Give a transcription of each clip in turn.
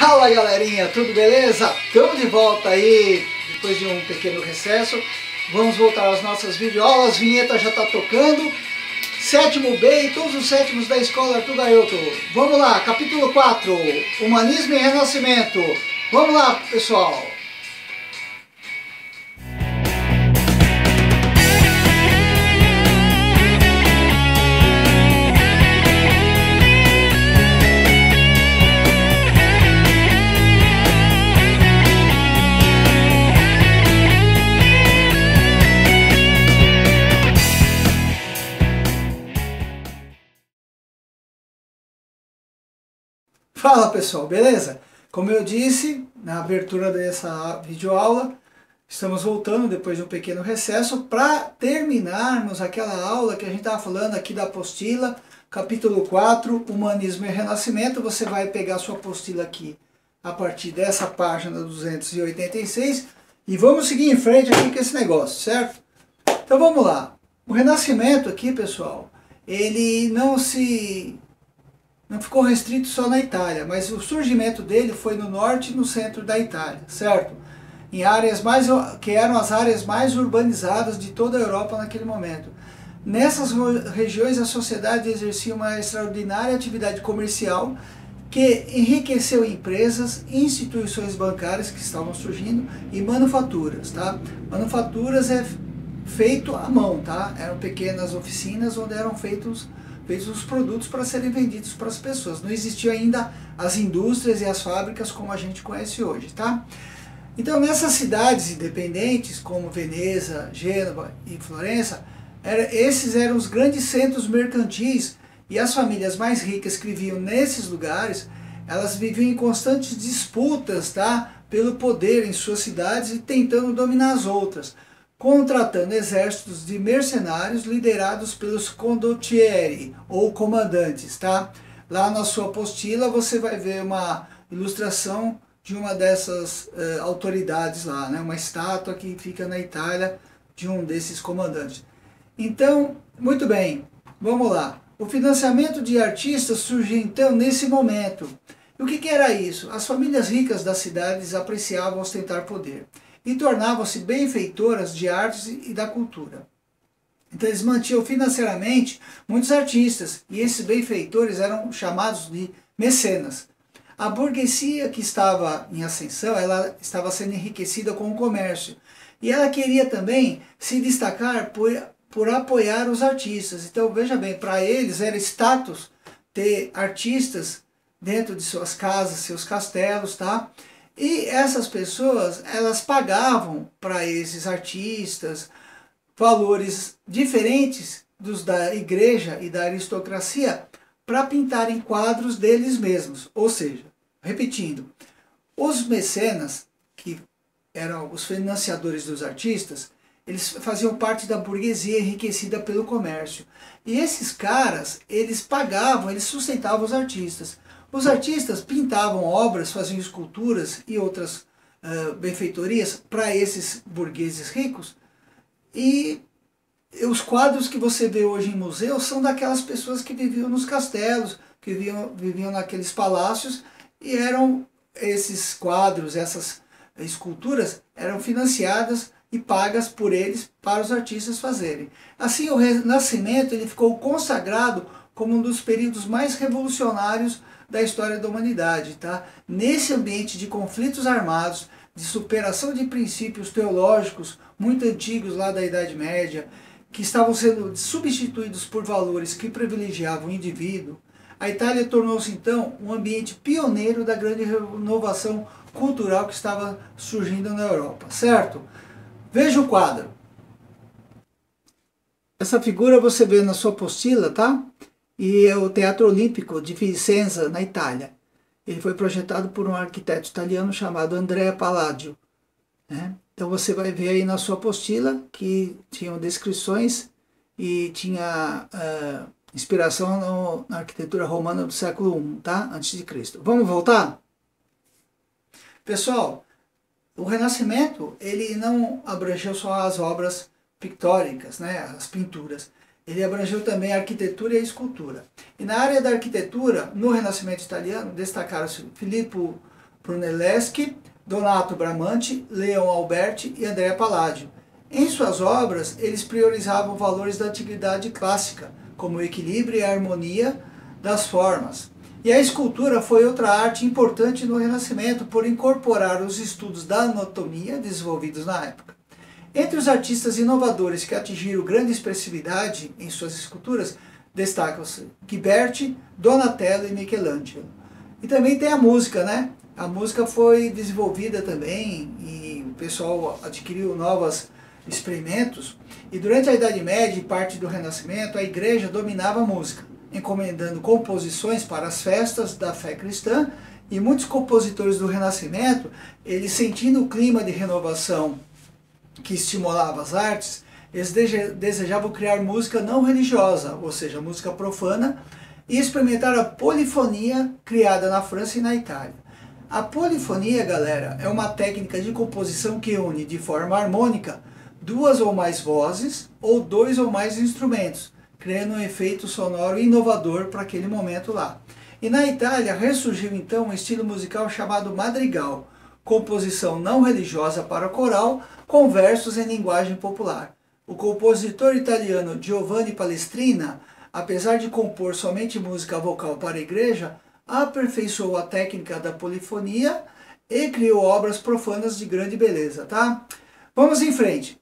Fala galerinha, tudo beleza? Estamos de volta aí, depois de um pequeno recesso. Vamos voltar às nossas videoaulas, a vinheta já está tocando. Sétimo B e todos os sétimos da escola Arthur Gaioto. Vamos lá, capítulo 4, Humanismo e Renascimento. Vamos lá, pessoal. Fala pessoal, beleza? Como eu disse na abertura dessa videoaula, estamos voltando depois de um pequeno recesso para terminarmos aquela aula que a gente estava falando aqui da apostila, capítulo 4, Humanismo e Renascimento. Você vai pegar a sua apostila aqui a partir dessa página 286 e vamos seguir em frente aqui com esse negócio, certo? Então vamos lá. O Renascimento aqui, pessoal, ele não ficou restrito só na Itália, mas o surgimento dele foi no norte e no centro da Itália, certo? Em áreas que eram as áreas mais urbanizadas de toda a Europa naquele momento. Nessas regiões a sociedade exercia uma extraordinária atividade comercial que enriqueceu empresas, instituições bancárias que estavam surgindo e manufaturas, tá? Manufaturas é feito à mão, tá? Eram pequenas oficinas onde eram feitos os produtos para serem vendidos para as pessoas. Não existiam ainda as indústrias e as fábricas como a gente conhece hoje, tá? Então nessas cidades independentes como Veneza, Gênova e Florença, esses eram os grandes centros mercantis e as famílias mais ricas que viviam nesses lugares, elas viviam em constantes disputas, tá? Pelo poder em suas cidades e tentando dominar as outras, contratando exércitos de mercenários liderados pelos condottieri, ou comandantes, tá? Lá na sua apostila você vai ver uma ilustração de uma dessas autoridades lá, né? Uma estátua que fica na Itália de um desses comandantes. Então, muito bem, vamos lá. O financiamento de artistas surgiu então nesse momento. E o que era isso? As famílias ricas das cidades apreciavam ostentar poder e tornavam-se benfeitoras de artes e da cultura. Então eles mantinham financeiramente muitos artistas, e esses benfeitores eram chamados de mecenas. A burguesia que estava em ascensão, ela estava sendo enriquecida com o comércio, e ela queria também se destacar por apoiar os artistas. Então veja bem, para eles era status ter artistas dentro de suas casas, seus castelos, tá? E essas pessoas, elas pagavam para esses artistas valores diferentes dos da igreja e da aristocracia para pintarem quadros deles mesmos. Ou seja, repetindo, os mecenas, que eram os financiadores dos artistas, eles faziam parte da burguesia enriquecida pelo comércio. E esses caras, eles pagavam, eles sustentavam os artistas. Os artistas pintavam obras, faziam esculturas e outras benfeitorias para esses burgueses ricos. E os quadros que você vê hoje em museus são daquelas pessoas que viviam nos castelos, que viviam naqueles palácios, e eram esses quadros, essas esculturas, eram financiadas e pagas por eles para os artistas fazerem. Assim, o Renascimento ele ficou consagrado como um dos períodos mais revolucionários da história da humanidade, tá? Nesse ambiente de conflitos armados, de superação de princípios teológicos muito antigos lá da Idade Média, que estavam sendo substituídos por valores que privilegiavam o indivíduo, a Itália tornou-se então um ambiente pioneiro da grande renovação cultural que estava surgindo na Europa, certo? Veja o quadro. Essa figura você vê na sua apostila, tá? E é o Teatro Olímpico de Vicenza, na Itália. Ele foi projetado por um arquiteto italiano chamado Andrea Palladio, né? Então você vai ver aí na sua apostila que tinham descrições e tinha inspiração na arquitetura romana do século I, tá? Antes de Cristo. Vamos voltar? Pessoal, o Renascimento ele não abrangeu só as obras pictóricas, né? As pinturas. Ele abrangeu também a arquitetura e a escultura. E na área da arquitetura, no Renascimento italiano, destacaram-se Filippo Brunelleschi, Donato Bramante, Leon Alberti e Andrea Palladio. Em suas obras, eles priorizavam valores da antiguidade clássica, como o equilíbrio e a harmonia das formas. E a escultura foi outra arte importante no Renascimento por incorporar os estudos da anatomia desenvolvidos na época. Entre os artistas inovadores que atingiram grande expressividade em suas esculturas, destacam-se Ghiberti, Donatello e Michelangelo. E também tem a música, né? A música foi desenvolvida também e o pessoal adquiriu novos experimentos. E durante a Idade Média e parte do Renascimento, a igreja dominava a música, encomendando composições para as festas da fé cristã, e muitos compositores do Renascimento, eles sentindo o clima de renovação que estimulava as artes, eles desejavam criar música não religiosa, ou seja, música profana, e experimentar a polifonia criada na França e na Itália. A polifonia, galera, é uma técnica de composição que une de forma harmônica duas ou mais vozes ou dois ou mais instrumentos, criando um efeito sonoro inovador para aquele momento lá. E na Itália ressurgiu então um estilo musical chamado madrigal, composição não religiosa para coral, com versos em linguagem popular. O compositor italiano Giovanni Palestrina, apesar de compor somente música vocal para a igreja, aperfeiçoou a técnica da polifonia e criou obras profanas de grande beleza, tá? Vamos em frente.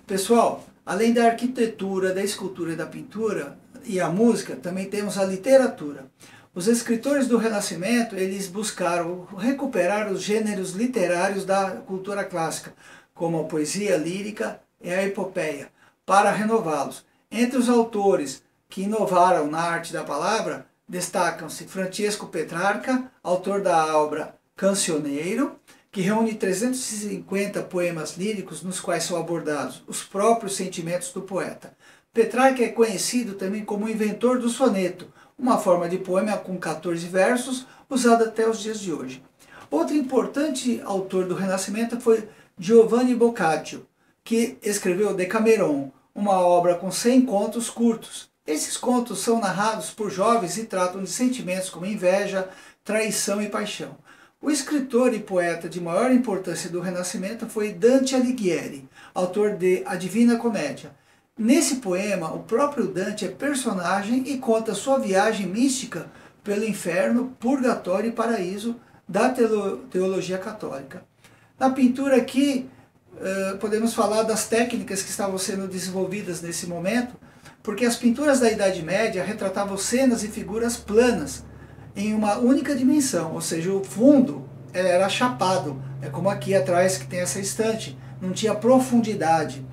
Pessoal, além da arquitetura, da escultura e da pintura e a música, também temos a literatura. Os escritores do Renascimento, eles buscaram recuperar os gêneros literários da cultura clássica, como a poesia lírica e a epopeia, para renová-los. Entre os autores que inovaram na arte da palavra, destacam-se Francesco Petrarca, autor da obra Cancioneiro, que reúne 350 poemas líricos nos quais são abordados os próprios sentimentos do poeta. Petrarca é conhecido também como o inventor do soneto, uma forma de poema com 14 versos, usada até os dias de hoje. Outro importante autor do Renascimento foi Giovanni Boccaccio, que escreveu Decameron, uma obra com 100 contos curtos. Esses contos são narrados por jovens e tratam de sentimentos como inveja, traição e paixão. O escritor e poeta de maior importância do Renascimento foi Dante Alighieri, autor de A Divina Comédia. Nesse poema, o próprio Dante é personagem e conta sua viagem mística pelo inferno, purgatório e paraíso da teologia católica. Na pintura aqui, podemos falar das técnicas que estavam sendo desenvolvidas nesse momento, porque as pinturas da Idade Média retratavam cenas e figuras planas, em uma única dimensão, ou seja, o fundo era chapado, é como aqui atrás que tem essa estante, não tinha profundidade.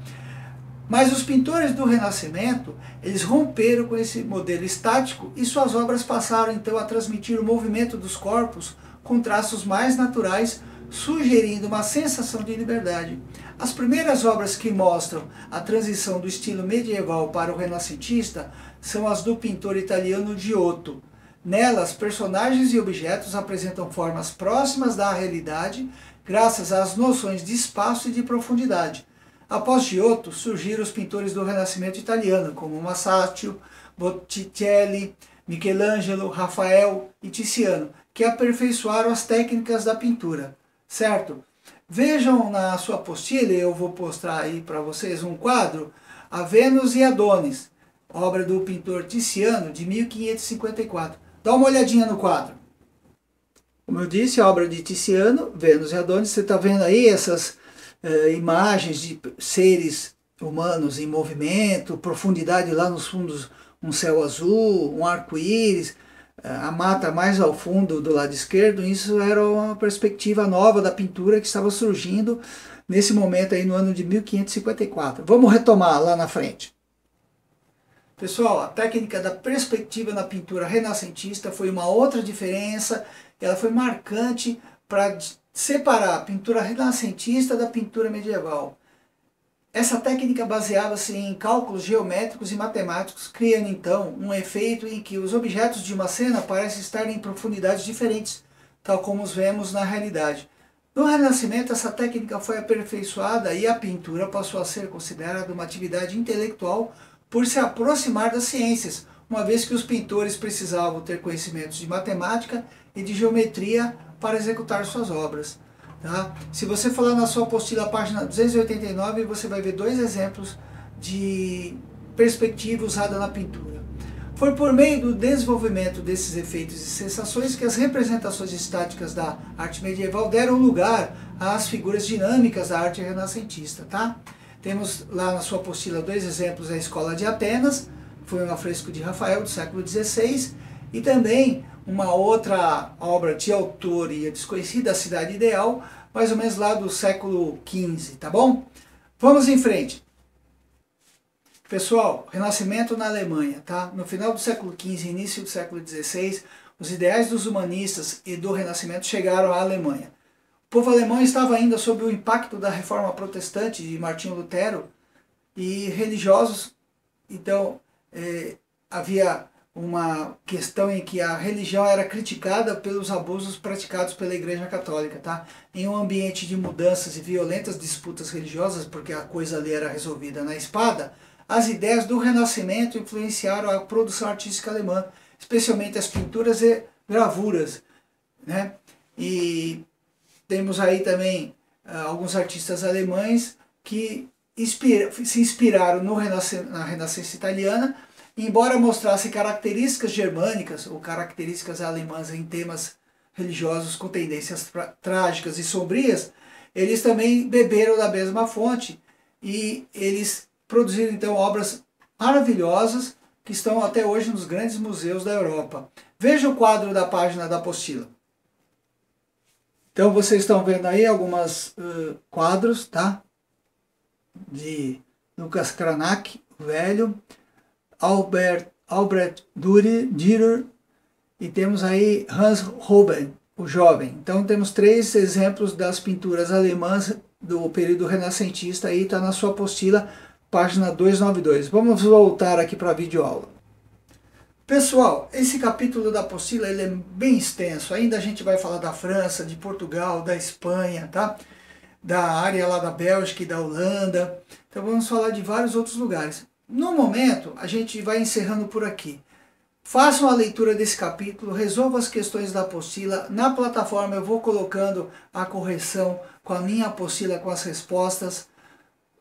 Mas os pintores do Renascimento, eles romperam com esse modelo estático e suas obras passaram então a transmitir o movimento dos corpos com traços mais naturais, sugerindo uma sensação de liberdade. As primeiras obras que mostram a transição do estilo medieval para o renascentista são as do pintor italiano Giotto. Nelas, personagens e objetos apresentam formas próximas da realidade, graças às noções de espaço e de profundidade. Após Giotto, surgiram os pintores do Renascimento italiano, como Masaccio, Botticelli, Michelangelo, Rafael e Tiziano, que aperfeiçoaram as técnicas da pintura, certo? Vejam na sua apostila, eu vou mostrar aí para vocês um quadro, A Vênus e Adonis, obra do pintor Tiziano, de 1554. Dá uma olhadinha no quadro. Como eu disse, a obra de Tiziano, Vênus e Adonis, você está vendo aí essas imagens de seres humanos em movimento, profundidade lá nos fundos, um céu azul, um arco-íris, a mata mais ao fundo do lado esquerdo. Isso era uma perspectiva nova da pintura que estava surgindo nesse momento aí no ano de 1554. Vamos retomar lá na frente. Pessoal, a técnica da perspectiva na pintura renascentista foi uma outra diferença, ela foi marcante para separar a pintura renascentista da pintura medieval. Essa técnica baseava-se em cálculos geométricos e matemáticos, criando então um efeito em que os objetos de uma cena parecem estar em profundidades diferentes, tal como os vemos na realidade. No Renascimento, essa técnica foi aperfeiçoada e a pintura passou a ser considerada uma atividade intelectual por se aproximar das ciências, uma vez que os pintores precisavam ter conhecimentos de matemática e de geometria para executar suas obras. Tá? Se você for lá na sua apostila, página 289, você vai ver dois exemplos de perspectiva usada na pintura. Foi por meio do desenvolvimento desses efeitos e sensações que as representações estáticas da arte medieval deram lugar às figuras dinâmicas da arte renascentista. Tá? Temos lá na sua apostila dois exemplos da Escola de Atenas, foi um afresco de Rafael do século XVI, e também uma outra obra de autoria desconhecida, A Cidade Ideal, mais ou menos lá do século XV, tá bom? Vamos em frente. Pessoal, Renascimento na Alemanha, tá? No final do século XV e início do século XVI, os ideais dos humanistas e do Renascimento chegaram à Alemanha. O povo alemão estava ainda sob o impacto da Reforma Protestante de Martinho Lutero e religiosos, então havia uma questão em que a religião era criticada pelos abusos praticados pela Igreja Católica, tá? Em um ambiente de mudanças e violentas disputas religiosas, porque a coisa ali era resolvida na espada, as ideias do Renascimento influenciaram a produção artística alemã, especialmente as pinturas e gravuras, né? E temos aí também alguns artistas alemães que se inspiraram na Renascença italiana, embora mostrasse características germânicas ou características alemãs em temas religiosos com tendências trágicas e sombrias, eles também beberam da mesma fonte e eles produziram então obras maravilhosas que estão até hoje nos grandes museus da Europa. Veja o quadro da página da apostila. Então vocês estão vendo aí alguns quadros, tá? De Lucas Cranach, o velho, Albrecht Dürer, e temos aí Hans Holbein, o jovem. Então temos três exemplos das pinturas alemãs do período renascentista, aí está na sua apostila, página 292. Vamos voltar aqui para a videoaula. Pessoal, esse capítulo da apostila ele é bem extenso, ainda a gente vai falar da França, de Portugal, da Espanha, tá? Da área lá da Bélgica e da Holanda, então vamos falar de vários outros lugares. No momento, a gente vai encerrando por aqui. Façam a leitura desse capítulo, resolvam as questões da apostila. Na plataforma eu vou colocando a correção com a minha apostila, com as respostas.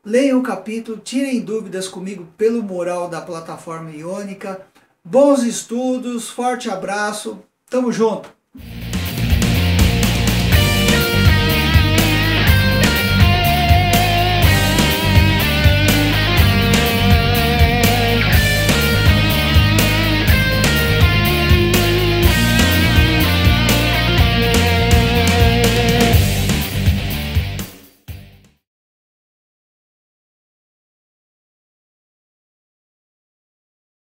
Leiam o capítulo, tirem dúvidas comigo pelo mural da plataforma iônica. Bons estudos, forte abraço, tamo junto!